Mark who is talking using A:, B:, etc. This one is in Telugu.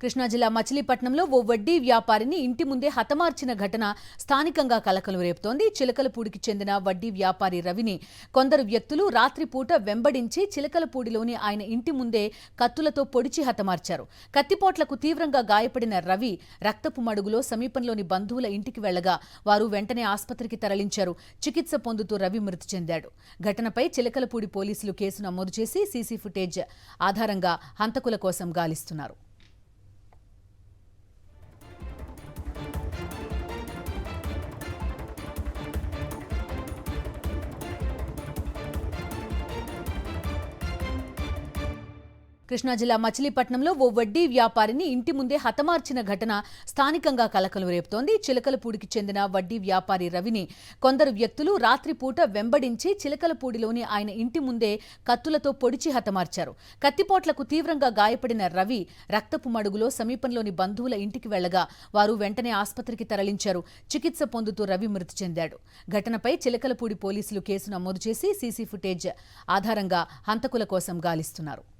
A: కృష్ణా జిల్లా మచిలీపట్నంలో ఓ వడ్డీ వ్యాపారిని ఇంటి ముందే హతమార్చిన ఘటన స్థానికంగా కలకలం రేపుతోంది. చిలకలపూడికి చెందిన వడ్డీ వ్యాపారి రవిని కొందరు వ్యక్తులు రాత్రిపూట వెంబడించి చిలకలపూడిలోని ఆయన ఇంటి ముందే కత్తులతో పొడిచి హతమార్చారు. కత్తిపోట్లకు తీవ్రంగా గాయపడిన రవి రక్తపు మడుగులో సమీపంలోని బంధువుల ఇంటికి వెళ్లగా వారు వెంటనే ఆస్పత్రికి తరలించారు. చికిత్స పొందుతూ రవి మృతి చెందాడు. ఘటనపై చిలకలపూడి పోలీసులు కేసు నమోదు చేసి సీసీ ఫుటేజ్ ఆధారంగా హంతకుల కోసం గాలిస్తున్నారు. కృష్ణా జిల్లా మచిలీపట్నంలో ఓ వడ్డీ వ్యాపారిని ఇంటి ముందే హతమార్చిన ఘటన స్థానికంగా కలకలం రేపుతోంది. చిలకలపూడికి చెందిన వడ్డీ వ్యాపారి రవిని కొందరు వ్యక్తులు రాత్రిపూట వెంబడించి చిలకలపూడిలోని ఆయన ఇంటి ముందే కత్తులతో పొడిచి హతమార్చారు. కత్తిపోట్లకు తీవ్రంగా గాయపడిన రవి రక్తపు మడుగులో సమీపంలోని బంధువుల ఇంటికి వెళ్లగా వారు వెంటనే ఆస్పత్రికి తరలించారు. చికిత్స పొందుతూ రవి మృతి చెందాడు. ఘటనపై చిలకలపూడి పోలీసులు కేసు నమోదు చేసి సీసీ ఫుటేజ్ ఆధారంగా హంతకుల కోసం గాలిస్తున్నారు.